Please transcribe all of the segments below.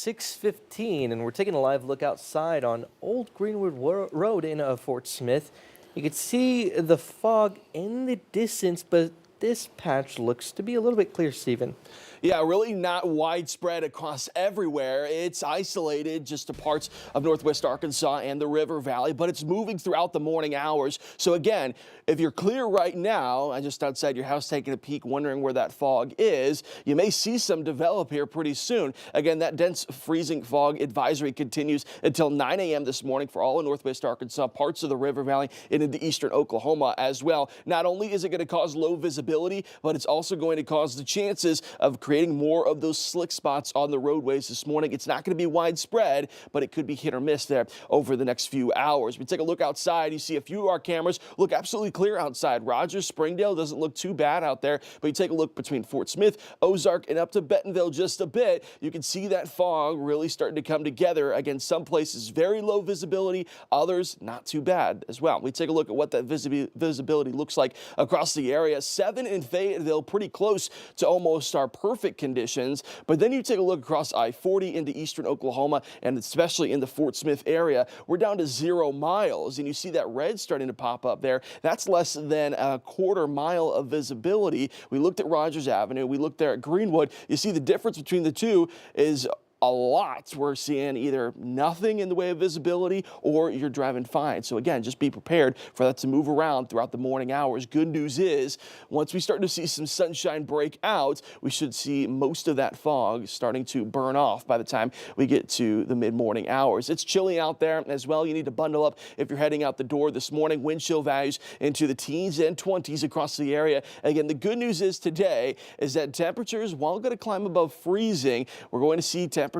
6:15, and we're taking a live look outside on Old Greenwood Road in Fort Smith. You can see the fog in the distance, but this patch looks to be a little bit clear, Stephen. Yeah, really not widespread across everywhere. It's isolated just to parts of northwest Arkansas and the River Valley, but it's moving throughout the morning hours. So again, if you're clear right now, just outside your house taking a peek, wondering where that fog is, you may see some develop here pretty soon. Again, that dense freezing fog advisory continues until 9 a.m. this morning for all of northwest Arkansas, parts of the River Valley, and into eastern Oklahoma as well. Not only is it going to cause low visibility, but it's also going to cause the chances of creating more of those slick spots on the roadways this morning. It's not going to be widespread, but it could be hit or miss there over the next few hours. We take a look outside. You see a few of our cameras look absolutely clear outside. Rogers, Springdale doesn't look too bad out there, but you take a look between Fort Smith, Ozark, and up to Bentonville just a bit. You can see that fog really starting to come together. Again, some places very low visibility, others not too bad as well. We take a look at what that visibility looks like across the area. 7 in Fayetteville, pretty close to almost our perfect conditions. But then you take a look across I-40 into eastern Oklahoma and especially in the Fort Smith area, we're down to 0 miles. And you see that red starting to pop up there. That's less than a quarter mile of visibility. We looked at Rogers Avenue. We looked there at Greenwood. You see the difference between the two is a lot. We're seeing either nothing in the way of visibility or you're driving fine. So again, just be prepared for that to move around throughout the morning hours. Good news is once we start to see some sunshine break out, we should see most of that fog starting to burn off by the time we get to the mid-morning hours. It's chilly out there as well. You need to bundle up if you're heading out the door this morning. Wind chill values into the teens and 20s across the area. Again, the good news is today is that temperatures, while going to climb above freezing, we're going to see temperatures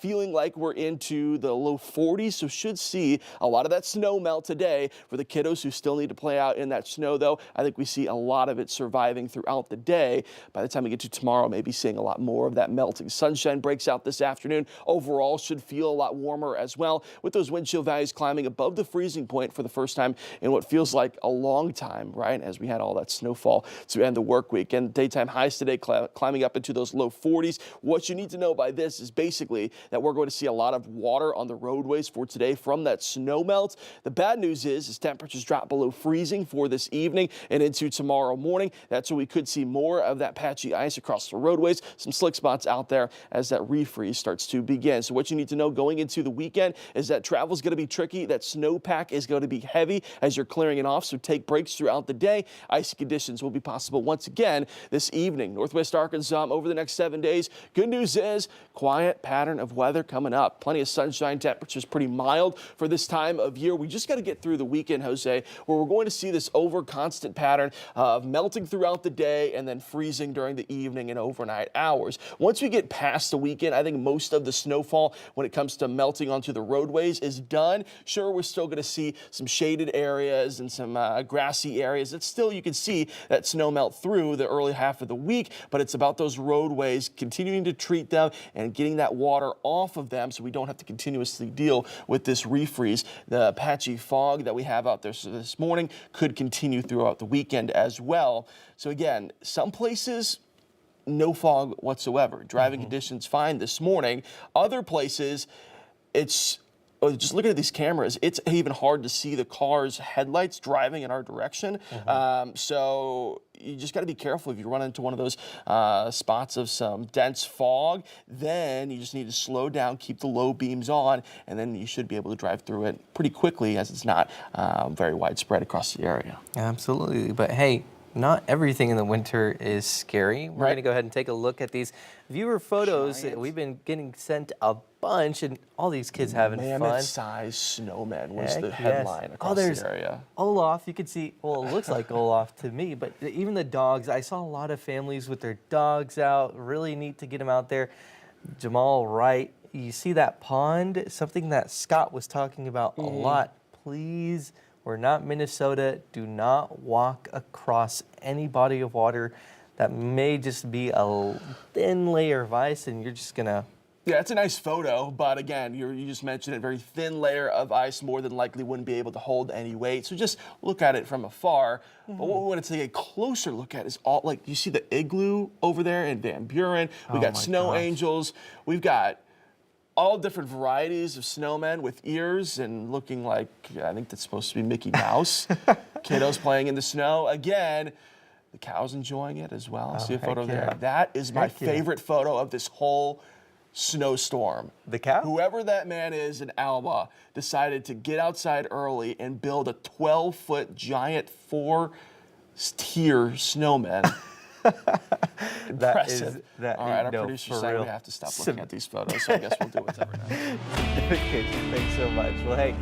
feeling like we're into the low 40s, so should see a lot of that snow melt today. For the kiddos who still need to play out in that snow, though, I think we see a lot of it surviving throughout the day. By the time we get to tomorrow, maybe seeing a lot more of that melting. Sunshine breaks out this afternoon. Overall, should feel a lot warmer as well, with those wind chill values climbing above the freezing point for the first time in what feels like a long time, right, as we had all that snowfall to end the work week. And daytime highs today climbing up into those low 40s. What you need to know by this is basically that we're going to see a lot of water on the roadways for today from that snow melt. The bad news is temperatures drop below freezing for this evening and into tomorrow morning. That's when we could see more of that patchy ice across the roadways, some slick spots out there as that refreeze starts to begin. So what you need to know going into the weekend is that travel is going to be tricky. That snowpack is going to be heavy as you're clearing it off, so take breaks throughout the day. Icy conditions will be possible once again this evening. Northwest Arkansas over the next 7 days. Good news is quiet pattern of weather coming up. Plenty of sunshine, temperatures pretty mild for this time of year. We just got to get through the weekend, Jose, where we're going to see this over constant pattern of melting throughout the day and then freezing during the evening and overnight hours. Once we get past the weekend, I think most of the snowfall when it comes to melting onto the roadways is done. Sure, we're still going to see some shaded areas and some grassy areas. It's still, you can see that snow melt through the early half of the week, but it's about those roadways continuing to treat them and getting that water off of them so we don't have to continuously deal with this refreeze. The patchy fog that we have out there this morning could continue throughout the weekend as well. So again, some places no fog whatsoever. Driving conditions fine this morning. Other places, just looking at these cameras, it's even hard to see the car's headlights driving in our direction. So you just got to be careful if you run into one of those spots of some dense fog. Then you just need to slow down, keep the low beams on, and then you should be able to drive through it pretty quickly as it's not very widespread across the area. Absolutely. But hey, not everything in the winter is scary. We're going to go ahead and take a look at these viewer photos. We've been getting sent a bunch, and all these kids having fun. Mammoth-sized snowmen was the headline across the area. Olaf, you could see, well, it looks like Olaf to me, but even the dogs, I saw a lot of families with their dogs out. Really neat to get them out there. Jamal Wright, you see that pond, something that Scott was talking about a lot. Please, we're not Minnesota. Do not walk across any body of water that may just be a thin layer of ice, and you're just going to... Yeah, it's a nice photo, but again, you just mentioned it, very thin layer of ice, more than likely wouldn't be able to hold any weight. So just look at it from afar. But what we want to take a closer look at is you see the igloo over there in Van Buren. We got snow angels. We've got all different varieties of snowmen with ears and looking like, I think that's supposed to be Mickey Mouse. Kiddos playing in the snow. Again, the cow's enjoying it as well. See a heck photo there? yeah. That is my Heck yeah. favorite photo of this whole snowstorm. The cow? Whoever that man is in Alma decided to get outside early and build a 12-foot giant 4-tier snowman. Impressive. that All right, our no, producer for said real. we have to stop looking at these photos, so I guess we'll do whatever now. Dedication. Thanks so much. Well, hey,